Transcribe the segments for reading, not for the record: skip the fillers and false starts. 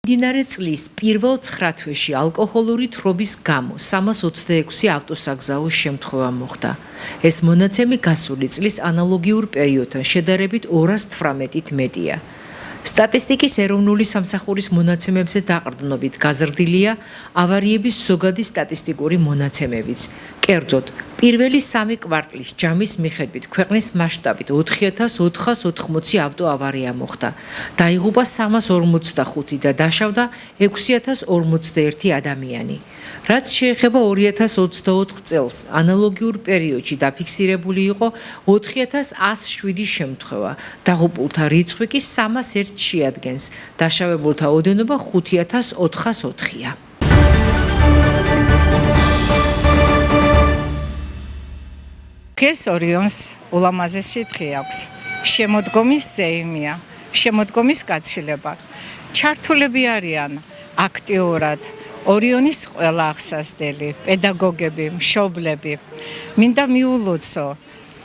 მდინარე წლის პირველ 9 თვეში ალკოჰოლური თრობის გამო 326 ავტოსაგზაო შემთხვევა მოხდა. ეს მონაცემი გასული წლის ანალოგიურ პერიოდთან შედარებით 218-ით მეტია. სტატისტიკის ეროვნული სამსახურის მონაცემებზე დაყრდნობით გაზრდილია ავარიების ზოგადი სტატისტიკური მონაცემებიც. კერძოდ, პირველი 3 კვარტლის ჯამის მიხედვით ქვეყნის მასშტაბით 4480 ავტოავარია მოხდა. დაიღუპა 345 და დაშავდა 6041 ადამიანი. რაც შეეხება 2024 წელს, ანალოგიურ პერიოდში დაფიქსირებული იყო 4107 შემთხვევა. დაღუპულთა რიცხვი კი 301-ს შეადგენს. დაშავებულთა ოდენობა 5404-ია. დღეს ორიონს ულამაზესი დღე აქვს. შემოდგომის ზეიმია, შემოდგომის გაცილება. ჩართულები არიან აქტიურად ორიონის ყველა აღსასდელი, პედაგოგები, მშობლები. მინდა მიულოცო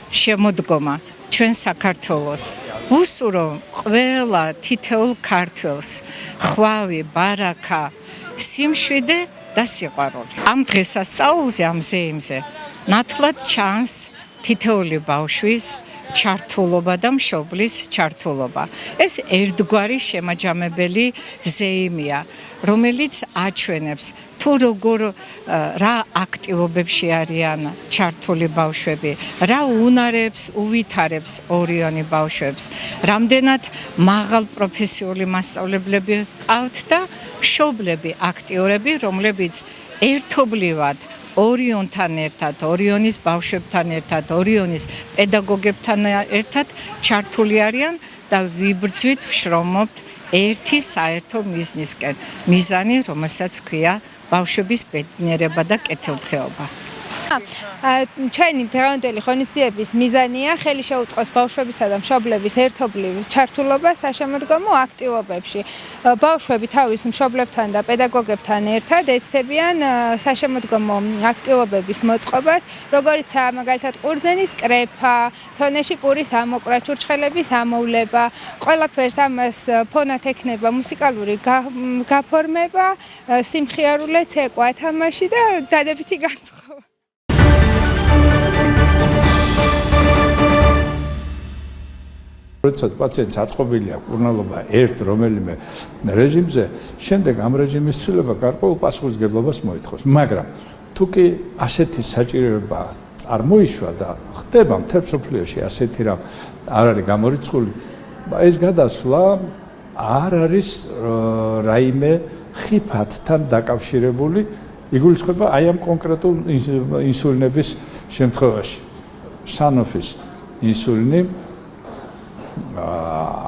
შემოდგომა ჩვენ საქართველოს. ვუსურო ყველა თითოეულ ქართველს ხვავი, ბარაკა, სიმშვიდე და სიყვარული. ამ დღესასწაულზე, ამ ზეიმზე ნათლად ჩანს თითოეული ბავშვის ჩართულობა და მშობლის ჩართულობა. ეს ერთგვარი შემაჯამებელი ზეიმია, რომელიც აჩვენებს თუ როგორ რა აქტივობებში არიან ჩართული ბავშვები, რა უნარებს უვითარებს ორიონი ბავშვებს, რამდენად მაღალ პროფესიული მასწავლებლები ყავთ და მშობლები აქტიურები, რომლებიც ერთობლივად ორიონთან ერთად, ორიონის ბავშვებთან ერთად, ორიონის პედაგოგებთან ერთად ჩართული არიან და ვიბრძვით, ვშრომობთ ერთი საერთო მიზნისკენ. მიზანი, რომელსაც ქვია ბავშვების ბედნიერება და კეთილდღეობა. ჩვენი დღევანდელი ღონისძიების მიზანია ხელი შეუწყოს ბავშვებისა და მშობლების ერთობლივ ჩართულობა საშემოდგომო აქტივობებში. ბავშვები თავის მშობლებთან და პედაგოგებთან ერთად ეცდებიან საშემოდგომო აქტივობების მოწყობას, როგორიცაა მაგალითად ყურძენის კრეფა, თონეში პურის ამოკვრა, ჩურჩხელების ამოვლება. ყველაფერს ამას ფონად ექნება მუსიკალური გაფორმება, სიმხიარულე ცეკვა, თამაში და დადებითი განწყობა. როდესაც პაციენტს აწყობილია კურნალობა ერთ რომელიმე რეჟიმზე, შემდეგ ამ რეჟიმის ცვლილება გარკვეულ პასუხისმგებლობას მოითხოვს. მაგრამ თუ კი ასეთი საჭიროება არ მოიშვა და ხდება მთელ მსოფლიოში ასეთი რამ არ არის გამორიცხული, ეს გადასვლა არ არის რაიმე ხიფათთან დაკავშირებული, იგულისხმება აი ამ კონკრეტულ ინსულინების შემთხვევაში. სანოფის ინსულინი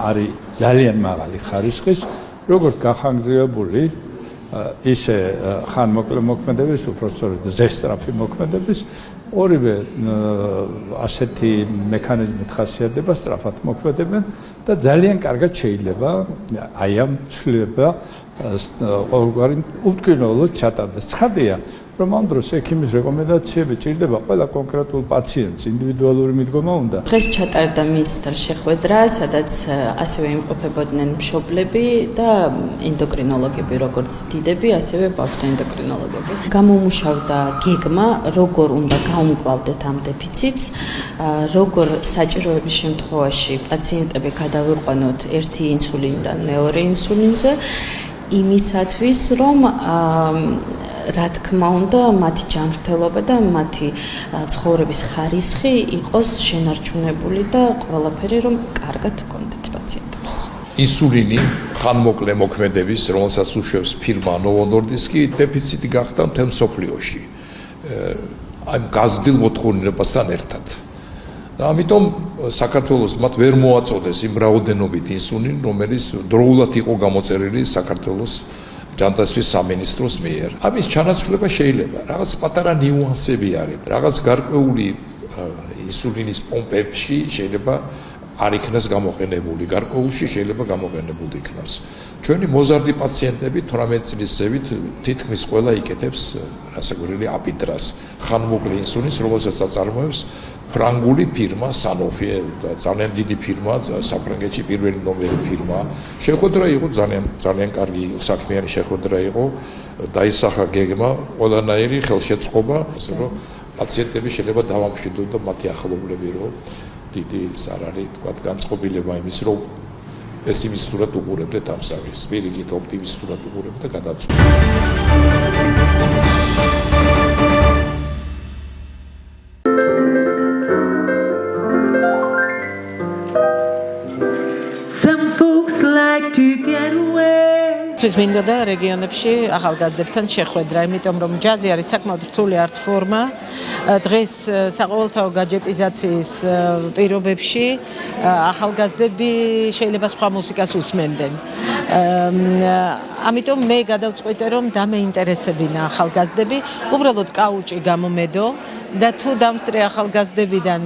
არის ძალიან მაღალი ხარისხის, როგორც გახანგრძლივებული, ისე ხანმოკლე მოქმედების, უпростоრად ზესწრაფი მოქმედების, ორივე ასეთი მექანიზმით ხასიათდება, სწრაფად მოქმედებენ და ძალიან კარგად შეიძლება აი ამ ცვლილება ყოველგვარი უთქინოლოდ ჩატარდეს. ცხადია, რომ ამ დროს ექიმის რეკომენდაციები ჭირდება ყველა კონკრეტულ პაციენტს, ინდივიდუალური მიდგომა უნდა. დღეს ჩატარდა მინისტრ შეხვედრა, სადაც ასევე იმყოფებოდნენ მშობლები და ენდოკრინოლოგები, როგორც დიდები, ასევე ბავშვთა ენდოკრინოლოგები. გამომუშავდა გეგმა, როგორ უნდა გაუმკლავდეთ ამ დეფიციტს, როგორ საჭიროების შემთხვევაში პაციენტები გადავიყვანოთ ერთი ინსულინიდან მეორე ინსულინზე, იმისათვის, რომ რა თქმა უნდა, მათი ჯანმრთელობა და მათი ცხოვრების ხარისხი იყოს შენარჩუნებული და ყველაფერი რომ კარგად გქონდეთ პაციენტებს. ინსულინი ხანმოკლე მოქმედების, რომელსაც უშვებს ფირმა Novo Nordisk, დეფიციტი გახდა მთელ მსოფლიოში. ამ გაზრდილ მოთხოვნილებასთან ერთად. და ამიტომ საქართველოს მათ ვერ მოაწოდეს იმ რაოდენობით ინსულინი, რომელიც დროულად იყო გამოწერილი საქართველოს ჯანდაცვის სამინისტროს მიერ. ამის ჩანაცვლება შეიძლება, რაღაც პატარა ნიუანსები არის, რაღაც გარკვეული ინსულინის პომპებში შეიძლება არ იქნას გამოყენებული, გარკვეულში შეიძლება გამოყენებული იქნას. ჩვენი მოზარდი პაციენტები 18 წლის ზევით თითქმის ყველა იკეთებს რასაკვირველი აპიდრას, ხანმოკლე ინსულინს, რომელსაც აწარმოებს ფრანგული ფირმა Sanofi, ძალიან დიდი ფირმა, საფრანგეთში პირველი ნომერი ფირმა. შეხვედრა იყო ძალიან კარგი საქმიანი შეხვედრა იყო. დაისახა გეგმა, ყველანაირი ხელშეწყობა, ასე რომ პაციენტები შეიძლება დავამშვიდოთ და მათი ახლობლები რომ დიდი არ არის, თქვა განწყობილება იმის რომ პესიმისტურად უყურებდეთ ამ საკითხს, პირიქით ოპტიმისტურად უყურებთ და გადაწყვეტთ. Some folks like to get away. თვის მინდოდა რეგიონებში ახალგაზრდებთან შეხვედრა, იმიტომ რომ ჯაზი არის საკმაოდ რთული არტ ფორმა. დღეს საყოველთაო გაჯეტიზაციის პირობებში ახალგაზრდები შეიძლება სხვა მუსიკას უსმენდნენ. ამიტომ მე გადავწყვიტე რომ დამეინტერესებინა ახალგაზრდები, უბრალოდ კაუჭი გამომედო და თუ დამსწრე ახალგაზრდებიდან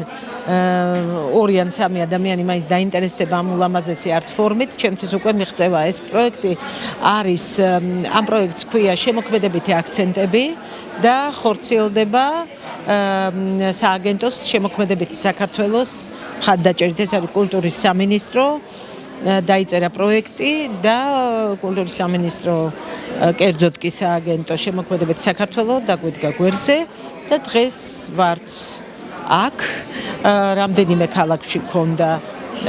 2 ან 3 ადამიანი მაინც დაინტერესდება ამ ულამაზესი არტ ფორმით, ჩემთვის უკვე მიღწევა ეს პროექტი არის ამ პროექტს ქვია შემოქმედებითი აქცენტები და ხორციელდება სააგენტოს შემოქმედებითი საქართველოს მხარდაჭერით, ეს არის კულტურის სამინისტრო დაიწერა პროექტი და კულტურის სამინისტრო კერძოდ კი სააგენტო შემოქმედებითი საქართველოს დაგვიდგა გვერდზე და დღეს ვართ აქ რამდენიმე ქალაქში მქონდა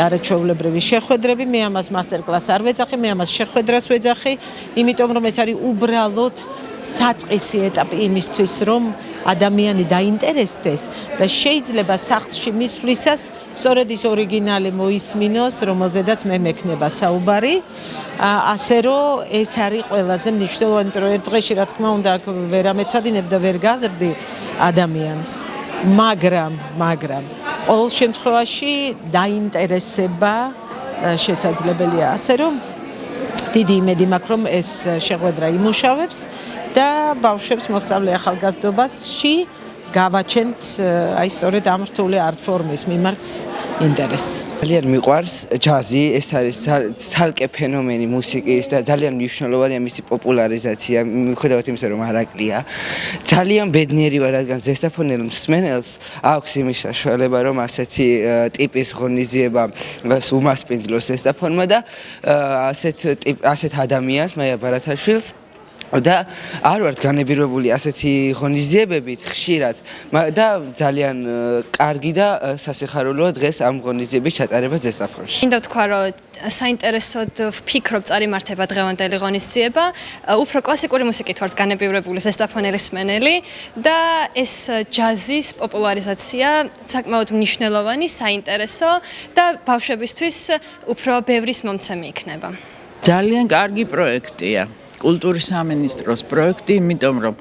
არაჩვეულებრივი შეხვედრები, მე ამას მასტერკლასს არ ვეძახი, მე ამას შეხვედრას ვეძახი, იმიტომ რომ ეს არის უბრალოდ საწყისი ეტაპი იმისთვის, რომ ადამიანი დაინტერესდეს და შეიძლება სახლში მისვლისას სწორედ ის ორიგინალი მოისმინოს, რომელზედაც მე მექნება საუბარი. ასე რომ ეს არის ყველაზე მნიშვნელოვანი, რომ ერთ დღეში რა თქმა უნდა აქ ვერ ამეცადინებ და ვერ გაზრდი ადამიანს. მაგრამ ყოველ შემთხვევაში დაინტერესება შესაძლებელია, ასე რომ დიდი იმედი მაქვს, რომ ეს შეხვედრა იმუშავებს და ბავშვებს მოსწავლე ახალგაზრდობაში გავაჩენთ აი სწორედ ამ რთული არტ ფორმის მიმართ ინტერესს. ძალიან მიყვარს ჯაზი, ეს არის ცალკე ფენომენი მუსიკის და ძალიან მნიშვნელოვანია მისი პოპულარიზაცია, მიუხედავად იმისა, რომ არაკლია. ძალიან ბედნიერი ვარ, რადგან ზესტაფონელ მსმენელს აქვს იმის საშუალება, რომ ასეთი ტიპის ღონისძიება უმასპინძლოს ზესტაფონმა და ასეთ ადამიანს, მაია ბარათაშვილს და არ ვართ განებირებული ასეთი ღონისძიებებით ხშირად და ძალიან კარგი და სასიხარულოა დღეს ამ ღონისძიების ჩატარება ზესტაფონში. მინდა ვთქვა, რომ საინტერესოდ ვფიქრობ წარიმართება დღევანდელი ღონისძიება. უფრო კლასიკური მუსიკით ვართ განებივრებული ზესტაფონელის მსმენელი და ეს ჯაზის პოპულარიზაცია საკმაოდ მნიშვნელოვანი, საინტერესო და ბავშვებისთვის უფრო ბევრის მომცემი იქნება. ძალიან კარგი პროექტია. კულტურის სამინისტროს პროექტი, იმიტომ რომ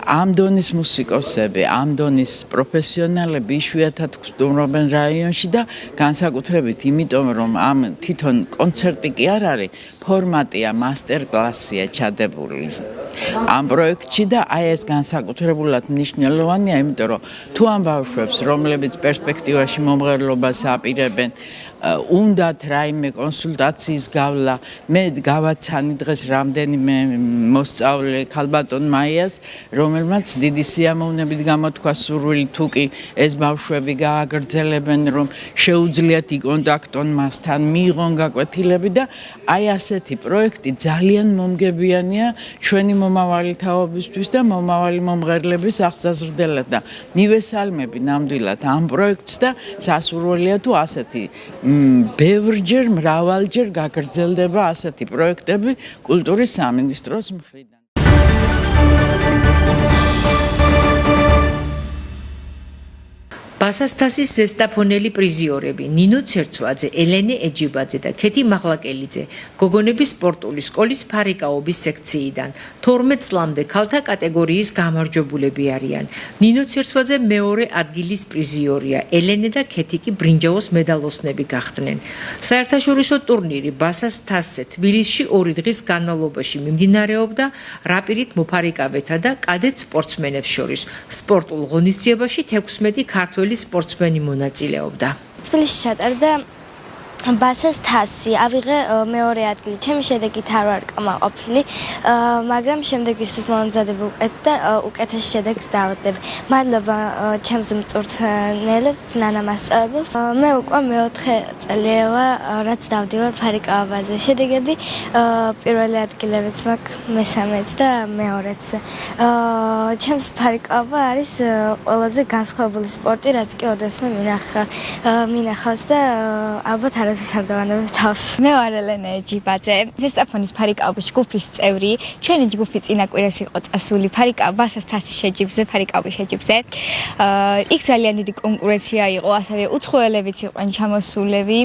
ამ დონის მუსიკოსები, ამ დონის პროფესიონალები იშვიათად გვსტუმრობენ რაიონში და განსაკუთრებით იმიტომ რომ ამ თვითონ კონცერტი კი არ არის, ფორმატია, მასტერკლასია ჩადებული ამ პროექტში და აი ეს განსაკუთრებულად მნიშვნელოვანია, იმიტომ რომ თუ ამ ბავშვებს, რომლებიც პერსპექტივაში მომღერლობას აპირებენ, უნდათ რაიმე კონსულტაციის გავლა, მე გავაცანი დღეს რამდენიმე მოსწავლე ქალბატონ მაიას, რომელმაც დიდი სიამოვნებით გამოთქვა სურვილი თუ კი ეს ბავშვები გააგრძელებენ, რომ შეუძლიათ იკონტაქტონ მასთან, მიიღონ გაკვეთილები და აი ასეთი პროექტი ძალიან მომგებიანია ჩვენი მომავალი თაობისთვის და მომავალი მომღერლების აღსაზრდელად და მივესალმები ნამდვილად ამ პროექტს და სასურველია თუ ასეთი ბევრჯერ, მრავალჯერ გაგრძელდება ასეთი პროექტები კულტურის სამინისტროს მხრიდან. ბასასთასის ზესტაფონელი პრიზიორები ნინო ცერცვაძე, ელენე ეჯიბაძე და ქეთი მაღლაკელიძე გოგონების სპორტული სკოლის ფარიკაობის სექციიდან 12 წლამდე ქალთა კატეგორიის გამარჯვებულები არიან. ნინო ცერცვაძე მეორე ადგილის პრიზიორია, ელენე და ქეთი კი ბრინჯაოს მედალოსნები გახდნენ. საერთაშორისო ტურნირი ბასასთასზე თბილისში 2 დღის განმავლობაში მიმდინარეობდა რაპირით მოფარიკავეთა და კადეტ სპორტსმენებს შორის. სპორტულ ღონისძიებაში 16 ქართველი სპორტსმენი მონაწილეობდა. თბილისში ჩატარდა ბასას თასი ავიღე მეორე ადგილი. ჩემი შედეგით არ ვარ კმაყოფილი, მაგრამ შემდეგ ისიც მომზადები უკეთ და უკეთეს შედეგს დავდებ. მადლობა ჩემს მწვრთნელებს, ნანამასწავლებელს. მე უკვე მეოთხე წელია ვარ, რაც დავდივარ ფარიკაობაზე. შედეგები პირველი ადგილებიც მაქვს, მესამეც და მეორეც. ჩემს ფარიკაობა არის ყველაზე განსხვავებული სპორტი, რაც კი ოდესმე მინახავს და ალბათ სარდავანები თავს. მე ვარ ელენე ეჯიბაძე, ზესტაფონის ფარიკაობის ჯგუფის წევრი. ჩვენი ჯგუფი წინა კვირას იყო წასული ფარიკაობასას თასის შეჯიბრზე, ფარიკაობის შეჯიბრზე. იქ ძალიან დიდი კონკურენცია იყო, ასევე უცხოელებიც იყვნენ ჩამოსულები.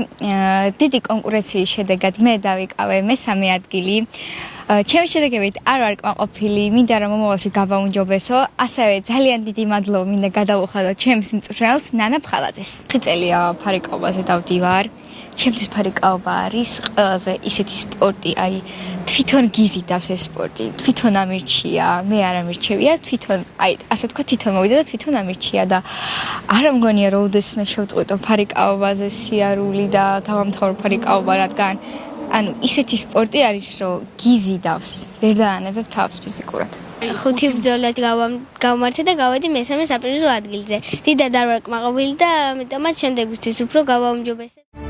დიდი კონკურენციის შედეგად მე დავიკავე მესამე ადგილი. ჩემი შედეგებით არ ვარ კმაყოფილი, მინდა რომ მომავალში გავაუმჯობესო. ასევე ძალიან დიდი მადლობა მინდა გადავუხადო ჩემს მწვრთნელს ნანა ფხალაძეს. 9 წელია ფარიკაობაზე დავდივარ. ჩემთვის ფარიკაობა არის ყველაზე ისეთი სპორტი, აი თვითონ გიზიდავს ეს სპორტი, თვითონ ამირჩია, მე არ ამირჩევია, თვითონ, აი ასე ვთქვა, თვითონ მოვიდა და თვითონ ამირჩია და არ მგონია რომ უდესმე შევწყვიტო ფარიკაობაზე სიარული და დავამთავრო ფარიკაობა, რადგან ანუ ისეთი სპორტი არის, რომ გიზიდავს, ვერ დაანებებ თავს ფიზიკურად. 5 ბრძოლად გავმართე და გავედი მესამე საპირისო ადგილზე. დიდად არ ვარ კმაყოფილი და ამიტომაც შემდეგისთვის უფრო გავაუმჯობესებ.